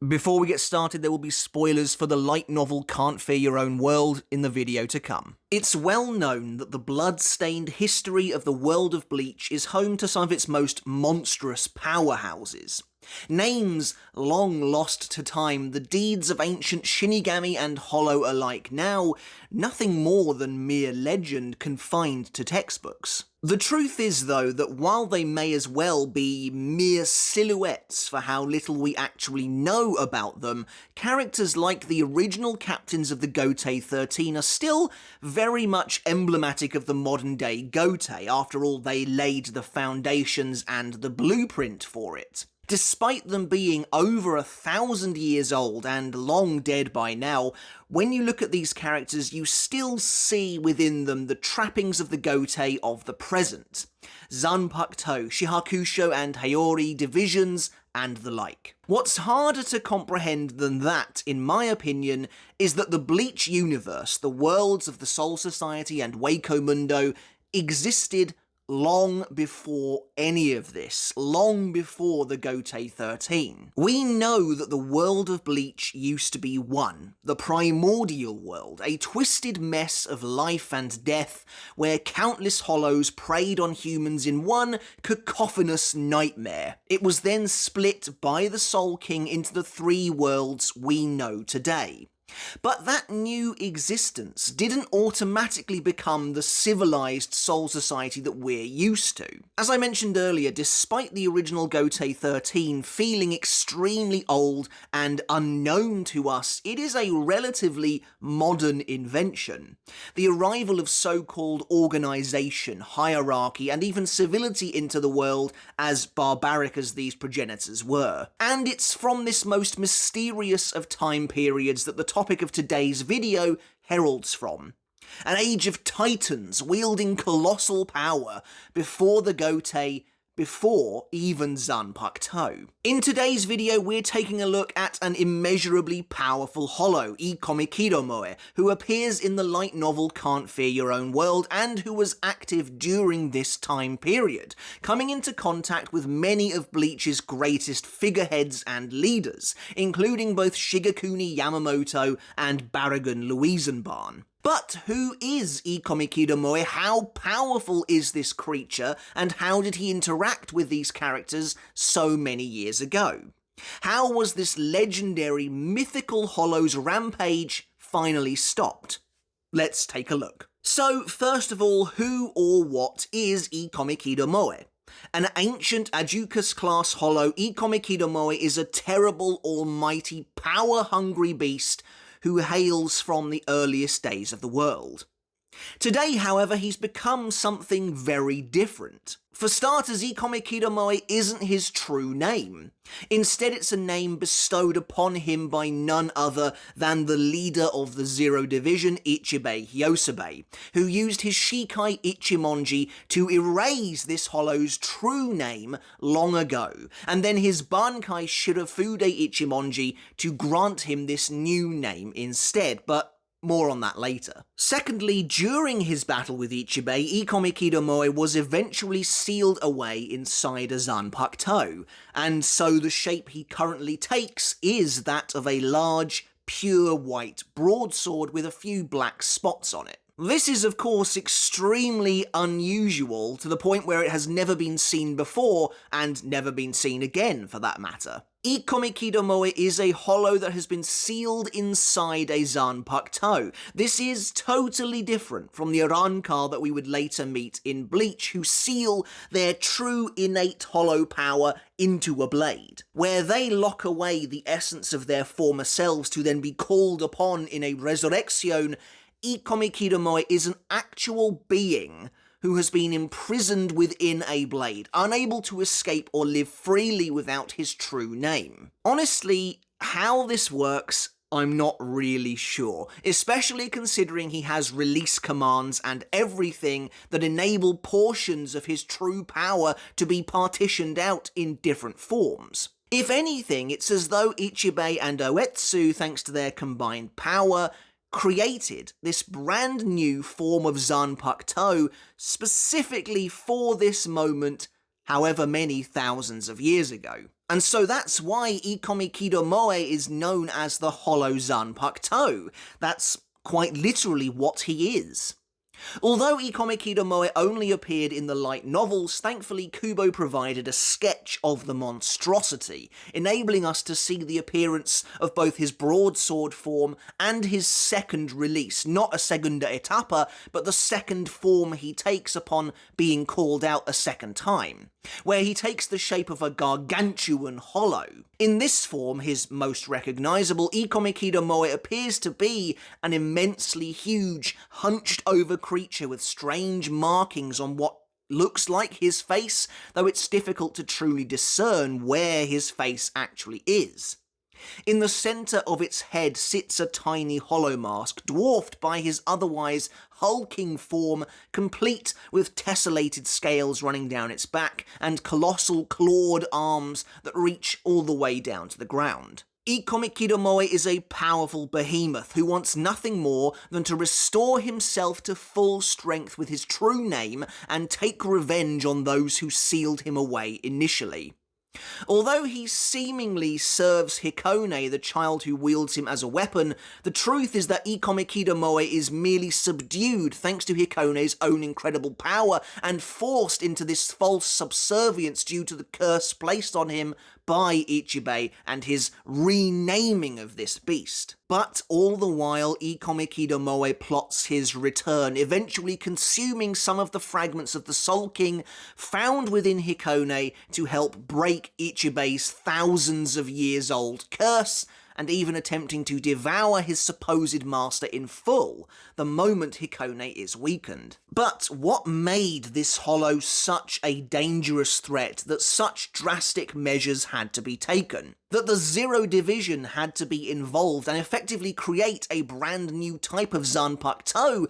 Before we get started, there will be spoilers for the light novel Can't Fear Your Own World in the video to come. It's well known that the blood-stained history of the world of Bleach is home to some of its most monstrous powerhouses. Names long lost to time, the deeds of ancient Shinigami and Hollow alike, now nothing more than mere legend confined to textbooks. The truth is, though, that while they may as well be mere silhouettes for how little we actually know about them, characters like the original captains of the Gotei 13 are still very much emblematic of the modern-day Gotei. After all, they laid the foundations and the blueprint for it. Despite them being over 1,000 years old and long dead by now, when you look at these characters, you still see within them the trappings of the Gotei of the present. Zanpakuto, Shihakusho and Hayori divisions, and the like. What's harder to comprehend than that, in my opinion, is that the Bleach universe, the worlds of the Soul Society and Waco Mundo, existed long before any of this, long before the Gotei 13. We know that the world of Bleach used to be one, the primordial world, a twisted mess of life and death, where countless hollows preyed on humans in one cacophonous nightmare. It was then split by the Soul King into the three worlds we know today. But that new existence didn't automatically become the civilized Soul Society that we're used to. As I mentioned earlier, despite the original Gotei 13 feeling extremely old and unknown to us, it is a relatively modern invention. The arrival of so-called organization, hierarchy, and even civility into the world, as barbaric as these progenitors were. And it's from this most mysterious of time periods that the topic of today's video heralds from. An age of titans wielding colossal power before the Gotei, before even Zanpakuto. In today's video, we're taking a look at an immeasurably powerful hollow, Ikomikidomoe, who appears in the light novel Can't Fear Your Own World and who was active during this time period, coming into contact with many of Bleach's greatest figureheads and leaders, including both Shigekuni Yamamoto and Baragon Luisenbahn. But who is Ikomikidomoe? How powerful is this creature, and how did he interact with these characters so many years ago? How was this legendary mythical hollow's rampage finally stopped? Let's take a look. So, first of all, who or what is Ikomikidomoe? An ancient Ajukas-class hollow, Ikomikidomoe is a terrible, almighty, power-hungry beast who hails from the earliest days of the world. Today, however, he's become something very different. For starters, Ikomikidomoe isn't his true name. Instead, it's a name bestowed upon him by none other than the leader of the Zero Division, Ichibei Hyosabe, who used his Shikai Ichimonji to erase this hollow's true name long ago, and then his bankai Shirafude Ichimonji to grant him this new name instead, but more on that later. Secondly, during his battle with Ichibei, Ikomikidomoe was eventually sealed away inside a Zanpakuto, and so the shape he currently takes is that of a large, pure white broadsword with a few black spots on it. This is, of course, extremely unusual, to the point where it has never been seen before, and never been seen again, for that matter. Ikomikidomoe is a hollow that has been sealed inside a Zanpakuto. This is totally different from the Arankar that we would later meet in Bleach, who seal their true innate hollow power into a blade, where they lock away the essence of their former selves to then be called upon in a resurrection. Ikomikidomoe is an actual being who has been imprisoned within a blade, unable to escape or live freely without his true name. Honestly, how this works, I'm not really sure, especially considering he has release commands and everything that enable portions of his true power to be partitioned out in different forms. If anything, it's as though Ichibei and Oetsu, thanks to their combined power, created this brand new form of Zanpakuto specifically for this moment, however many thousands of years ago. And so that's why Ikomikidomoe is known as the Hollow Zanpakuto. That's quite literally what he is. Although Ikomikidomoe only appeared in the light novels, thankfully Kubo provided a sketch of the monstrosity, enabling us to see the appearance of both his broadsword form and his second release, not a segunda etapa, but the second form he takes upon being called out a second time, where he takes the shape of a gargantuan hollow. In this form, his most recognisable, Ikomikidomoe appears to be an immensely huge, hunched-over creature with strange markings on what looks like his face, though it's difficult to truly discern where his face actually is. In the centre of its head sits a tiny hollow mask, dwarfed by his otherwise hulking form, complete with tessellated scales running down its back and colossal clawed arms that reach all the way down to the ground. Ikomikidomoe is a powerful behemoth who wants nothing more than to restore himself to full strength with his true name and take revenge on those who sealed him away initially. Although he seemingly serves Hikone, the child who wields him as a weapon, the truth is that Ikomikidomoe is merely subdued thanks to Hikone's own incredible power and forced into this false subservience due to the curse placed on him by Ichibei and his renaming of this beast. But all the while, Ikomikidomoe plots his return, eventually consuming some of the fragments of the Soul King found within Hikone to help break Ichibei's thousands of years old curse, and even attempting to devour his supposed master in full the moment Hikone is weakened. But what made this Hollow such a dangerous threat that such drastic measures had to be taken? That the Zero Division had to be involved and effectively create a brand new type of Zanpakuto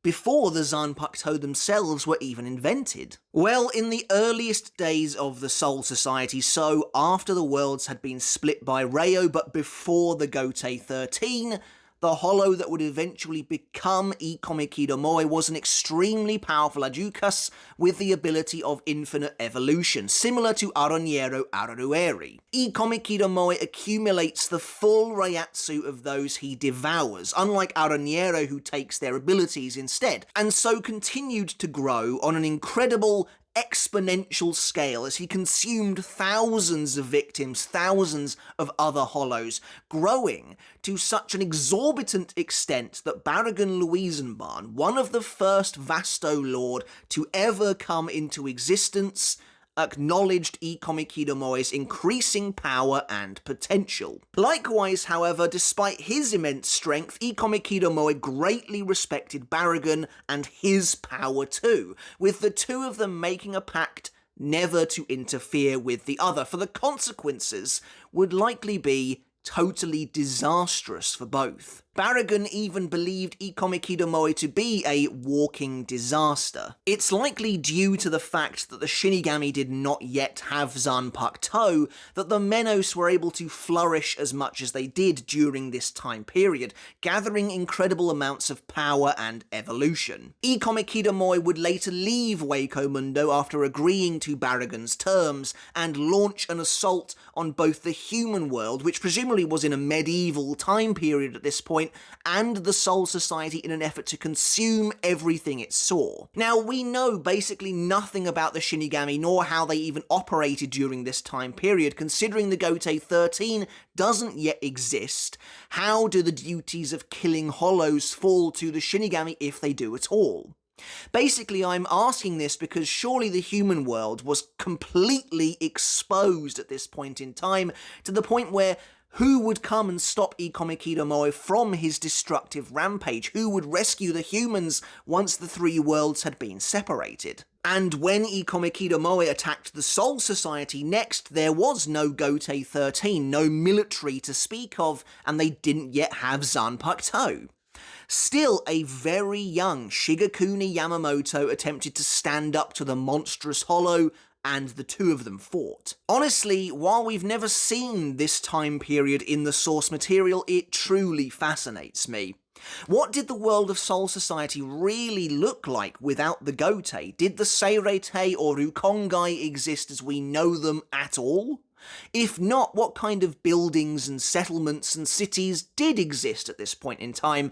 before the Zanpakuto themselves were even invented? Well, in the earliest days of the Soul Society, so after the worlds had been split by Reo but before the Gotei 13, the Hollow that would eventually become Ikomikidomoe was an extremely powerful Ajukas with the ability of infinite evolution, similar to Aroniero Ararueri. Ikomikidomoe accumulates the full Reiatsu of those he devours, unlike Aroniero who takes their abilities instead, and so continued to grow on an incredible exponential scale as he consumed thousands of victims, thousands of other Hollows, growing to such an exorbitant extent that Baragon Luisenbahn, one of the first Vasto Lord to ever come into existence, acknowledged Ikomikidomoe's increasing power and potential. Likewise, however, despite his immense strength, Ikomikidomoe greatly respected Baragon and his power too, with the two of them making a pact never to interfere with the other, for the consequences would likely be totally disastrous for both. Baragon even believed Ikomikidomoe to be a walking disaster. It's likely due to the fact that the Shinigami did not yet have Zanpakuto that the Menos were able to flourish as much as they did during this time period, gathering incredible amounts of power and evolution. Ikomikidomoe would later leave Wako Mundo after agreeing to Baragon's terms and launch an assault on both the human world, which presumably was in a medieval time period at this point, and the Soul Society in an effort to consume everything it saw. Now, we know basically nothing about the Shinigami nor how they even operated during this time period. Considering the Gotei 13 doesn't yet exist, how do the duties of killing Hollows fall to the Shinigami if they do at all? Basically, I'm asking this because surely the human world was completely exposed at this point in time, to the point where who would come and stop Ikomikidomoe from his destructive rampage? Who would rescue the humans once the three worlds had been separated? And when Ikomikidomoe attacked the Soul Society next, there was no Gotei 13, no military to speak of, and they didn't yet have Zanpakuto. Still, a very young Shigekuni Yamamoto attempted to stand up to the monstrous Hollow, and the two of them fought. Honestly, while we've never seen this time period in the source material, it truly fascinates me. What did the world of Soul Society really look like without the Gotei? Did the Seirei or Rukongai exist as we know them at all? If not, what kind of buildings and settlements and cities did exist at this point in time?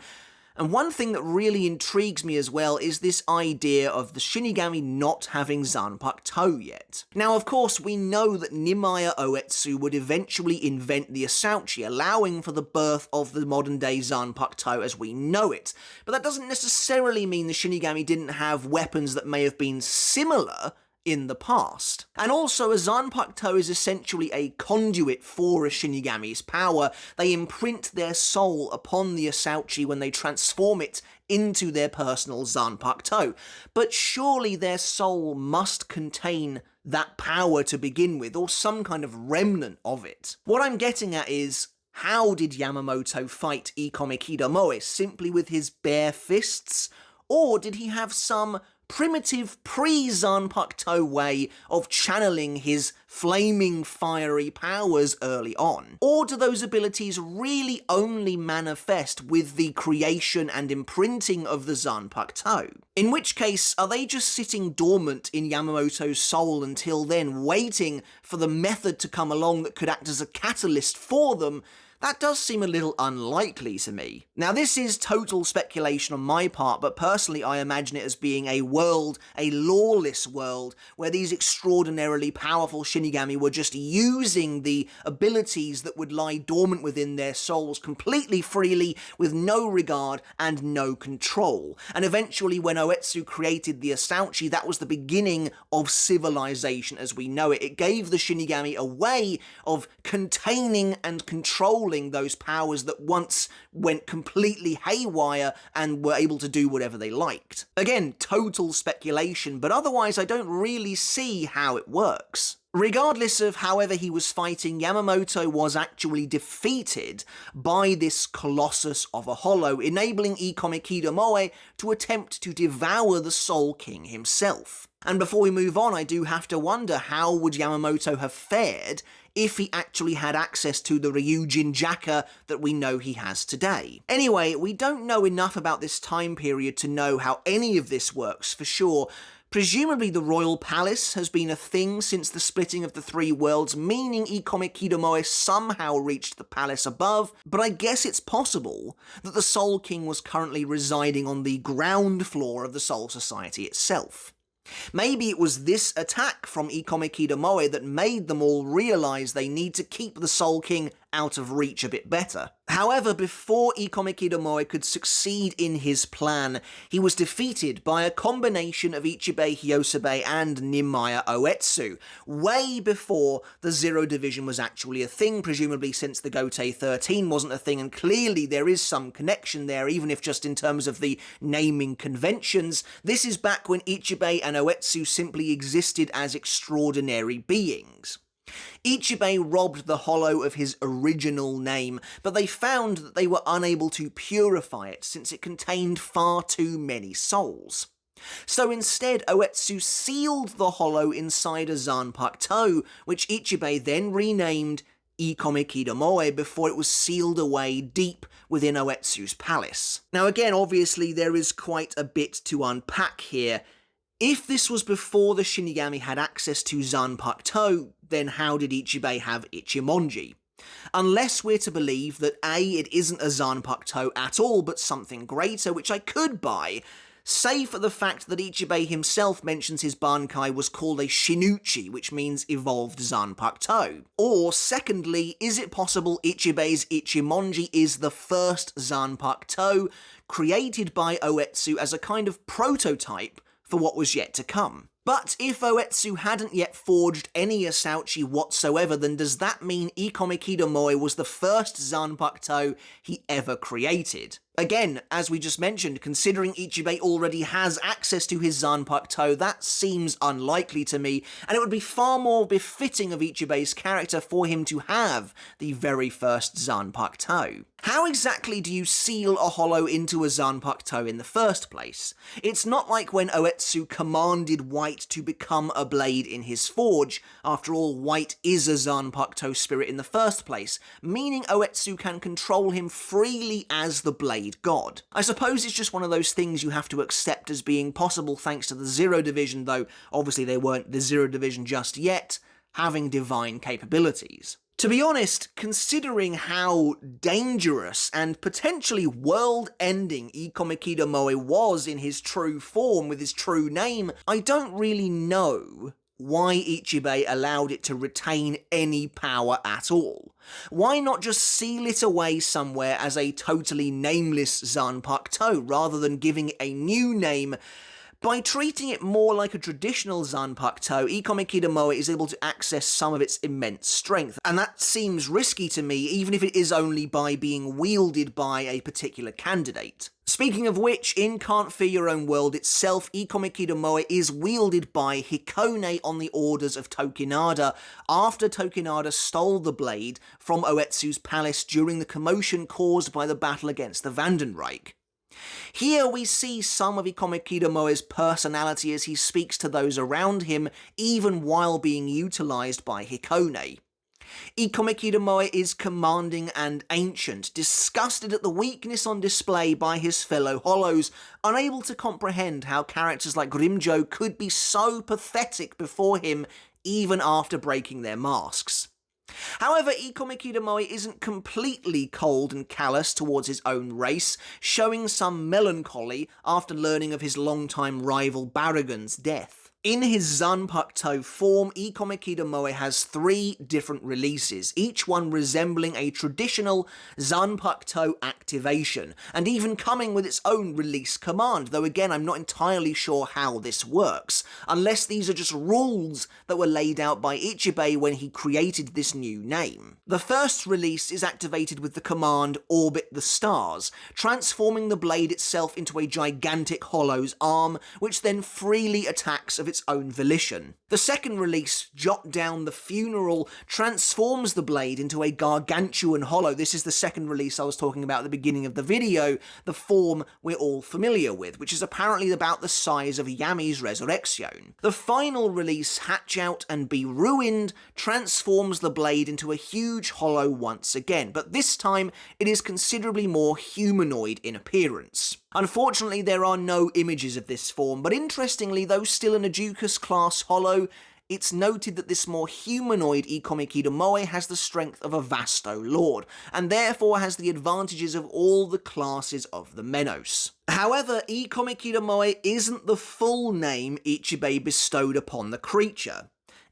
And one thing that really intrigues me as well is this idea of the Shinigami not having Zanpakuto yet. Now, of course, we know that Nimaya Oetsu would eventually invent the Asauchi, allowing for the birth of the modern-day Zanpakuto as we know it. But that doesn't necessarily mean the Shinigami didn't have weapons that may have been similar in the past. And also, a Zanpakuto is essentially a conduit for a Shinigami's power. They imprint their soul upon the Asauchi when they transform it into their personal Zanpakuto. But surely their soul must contain that power to begin with, or some kind of remnant of it. What I'm getting at is, how did Yamamoto fight Ikomikidomoe? Simply with his bare fists? Or did he have some primitive pre-Zanpakuto way of channeling his flaming fiery powers early on? Or do those abilities really only manifest with the creation and imprinting of the Zanpakuto? In which case, are they just sitting dormant in Yamamoto's soul until then, waiting for the method to come along that could act as a catalyst for them? That does seem a little unlikely to me. Now, this is total speculation on my part, but personally I imagine it as being a world, a lawless world, where these extraordinarily powerful Shinigami were just using the abilities that would lie dormant within their souls completely freely, with no regard and no control. And eventually, when Oetsu created the Asauchi, that was the beginning of civilization as we know it. It gave the Shinigami a way of containing and controlling those powers that once went completely haywire and were able to do whatever they liked. Again, total speculation, but otherwise I don't really see how it works. Regardless of however he was fighting, Yamamoto was actually defeated by this Colossus of a Hollow, enabling Ikomikidomoe to attempt to devour the Soul King himself. And before we move on, I do have to wonder, how would Yamamoto have fared if he actually had access to the Ryujin Jaka that we know he has today? Anyway, we don't know enough about this time period to know how any of this works for sure. Presumably the royal palace has been a thing since the splitting of the three worlds, meaning Ikomikidomoe somehow reached the palace above, but I guess it's possible that the Soul King was currently residing on the ground floor of the Soul Society itself. Maybe it was this attack from Ikomikidomoe that made them all realise they need to keep the Soul King out of reach a bit better. However, before Ikomikidomoe could succeed in his plan, he was defeated by a combination of Ichibei Hyosabe and Nimaya Oetsu, way before the Zero Division was actually a thing, presumably since the Gotei 13 wasn't a thing, and clearly there is some connection there, even if just in terms of the naming conventions. This is back when Ichibei and Oetsu simply existed as extraordinary beings. Ichibei robbed the Hollow of his original name, but they found that they were unable to purify it since it contained far too many souls. So instead, Oetsu sealed the Hollow inside a Zanpakuto, which Ichibei then renamed Ikomikidomoe before it was sealed away deep within Oetsu's palace. Now again, obviously there is quite a bit to unpack here. If this was before the Shinigami had access to Zanpakuto, then how did Ichibei have Ichimonji? Unless we're to believe that A, it isn't a Zanpakuto at all, but something greater, which I could buy, save for the fact that Ichibei himself mentions his bankai was called a Shinuchi, which means evolved Zanpakuto. Or, secondly, is it possible Ichibei's Ichimonji is the first Zanpakuto, created by Oetsu as a kind of prototype for what was yet to come? But if Oetsu hadn't yet forged any Asauchi whatsoever, then does that mean Ikomikidomoe was the first Zanpakuto he ever created? Again, as we just mentioned, considering Ichibei already has access to his Zanpakuto, that seems unlikely to me, and it would be far more befitting of Ichibei's character for him to have the very first Zanpakuto. How exactly do you seal a Hollow into a Zanpakuto in the first place? It's not like when Oetsu commanded White to become a blade in his forge. After all, White is a Zanpakuto spirit in the first place, meaning Oetsu can control him freely as the blade god. I suppose it's just one of those things you have to accept as being possible thanks to the Zero Division, though obviously they weren't the Zero Division just yet. having divine capabilities. To be honest, considering how dangerous and potentially world-ending Ikomikidomoe was in his true form with his true name, I don't really know why Ichibei allowed it to retain any power at all. Why not just seal it away somewhere as a totally nameless Zanpakuto rather than giving it a new name? By treating it more like a traditional Zanpakuto, Ikomikidomoe is able to access some of its immense strength, and that seems risky to me, even if it is only by being wielded by a particular candidate. Speaking of which, in Can't Fear Your Own World itself, Ikomikidomoe is wielded by Hikone on the orders of Tokinada, after Tokinada stole the blade from Oetsu's palace during the commotion caused by the battle against the Vandenreich. Here we see some of Ikomikidomoe's personality as he speaks to those around him, even while being utilised by Hikone. Ikomikidomoe is commanding and ancient, disgusted at the weakness on display by his fellow Hollows, unable to comprehend how characters like Grimjo could be so pathetic before him, even after breaking their masks. However, Ikomikidomoe isn't completely cold and callous towards his own race, showing some melancholy after learning of his longtime rival Baragon's death. In his Zanpakuto form, Ikomikidomoe has 3 different releases, each one resembling a traditional Zanpakuto activation, and even coming with its own release command, though again I'm not entirely sure how this works, unless these are just rules that were laid out by Ichibei when he created this new name. The first release is activated with the command Orbit the Stars, transforming the blade itself into a gigantic Hollow's arm, which then freely attacks of its own volition. The second release, Jot Down the Funeral, transforms the blade into a gargantuan Hollow. This is the second release I was talking about at the beginning of the video, the form we're all familiar with, which is apparently about the size of Yami's Resurrection. The final release, Hatch Out and Be Ruined, transforms the blade into a huge Hollow once again, but this time it is considerably more humanoid in appearance. Unfortunately, there are no images of this form, but interestingly, though still an Aducus class Hollow, it's noted that this more humanoid Ikomikidomoe has the strength of a Vasto Lord, and therefore has the advantages of all the classes of the Menos. However, Ikomikidomoe isn't the full name Ichibei bestowed upon the creature.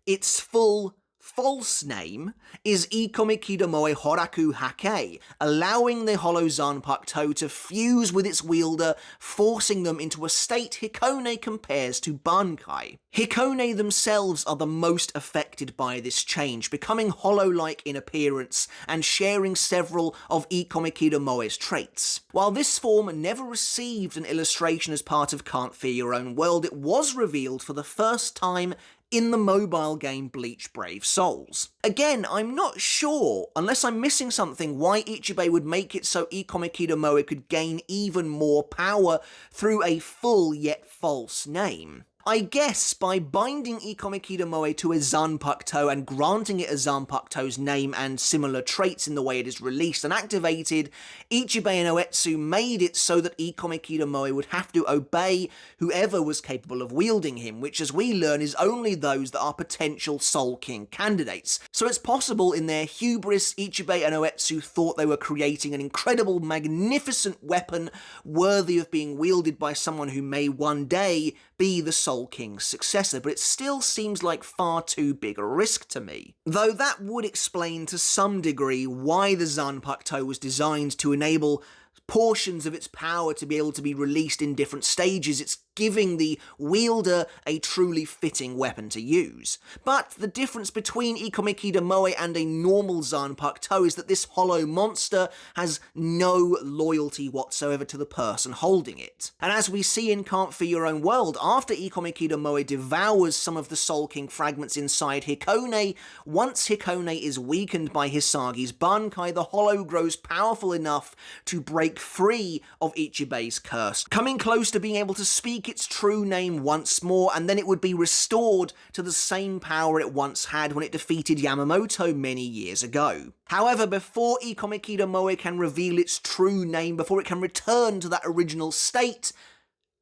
Its full false name is Ikomikidomoe Horaku Hake, allowing the Hollow Zanpakuto to fuse with its wielder, forcing them into a state Hikone compares to bankai. Hikone themselves are the most affected by this change, becoming hollow-like in appearance and sharing several of Ikomikidomoe's traits. While this form never received an illustration as part of Can't Fear Your Own World, it was revealed for the first time in the mobile game Bleach Brave Souls. Again, I'm not sure, unless I'm missing something, why Ichibei would make it so Ikomikidomoe could gain even more power through a full yet false name. I guess by binding Ikomikidomoe to a Zanpakuto and granting it a Zanpakuto's name and similar traits in the way it is released and activated, Ichibei and Oetsu made it so that Ikomikidomoe would have to obey whoever was capable of wielding him, which as we learn is only those that are potential Soul King candidates. So it's possible in their hubris, Ichibei and Oetsu thought they were creating an incredible, magnificent weapon worthy of being wielded by someone who may one day be the Soul King's successor, but it still seems like far too big a risk to me. Though that would explain to some degree why the Zanpakuto was designed to enable portions of its power to be able to be released in different stages. It's giving the wielder a truly fitting weapon to use. But the difference between Ikomikidomoe and a normal Zanpakuto is that this hollow monster has no loyalty whatsoever to the person holding it. And as we see in Can't Fear Your Own World, after Ikomikidomoe devours some of the Soul King fragments inside Hikone, once Hikone is weakened by Hisagi's bankai, the hollow grows powerful enough to break free of Ichibei's curse, coming close to being able to speak its true name once more, and then it would be restored to the same power it once had when it defeated Yamamoto many years ago. However, before Ikomikidomoe can reveal its true name, before it can return to that original state,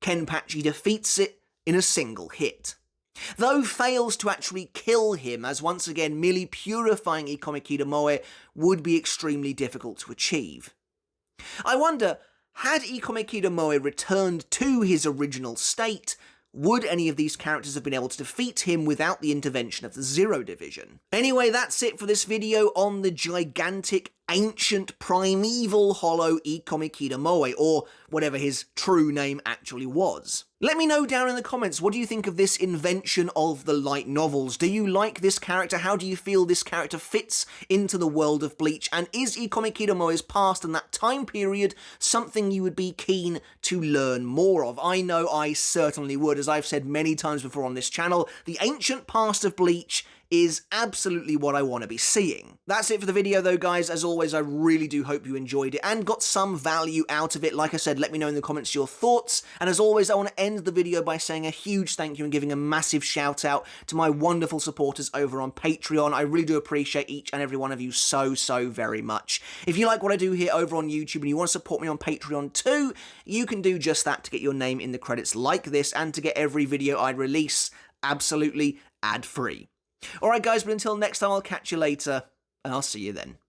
Kenpachi defeats it in a single hit. though fails to actually kill him, as once again merely purifying Ikomikidomoe would be extremely difficult to achieve. I wonder, had Ikomikidomoe returned to his original state, would any of these characters have been able to defeat him without the intervention of the Zero Division? Anyway, that's it for this video on the gigantic, ancient, primeval Hollow Ikomikidomoe, or whatever his true name actually was. Let me know down in the comments, what do you think of this invention of the light novels? Do you like this character? How do you feel this character fits into the world of Bleach? And is Ikomikidomoe's past and that time period something you would be keen to learn more of? I know I certainly would. As I've said many times before on this channel, the ancient past of Bleach is absolutely what I want to be seeing. That's it for the video though, guys. As always, I really do hope you enjoyed it and got some value out of it. Like I said, let me know in the comments your thoughts. And as always, I want to end the video by saying a huge thank you and giving a massive shout out to my wonderful supporters over on Patreon. I really do appreciate each and every one of you so very much. If you like what I do here over on YouTube and you want to support me on Patreon too, you can do just that to get your name in the credits like this and to get every video I release absolutely ad-free. Alright guys, but until next time, I'll catch you later, and I'll see you then.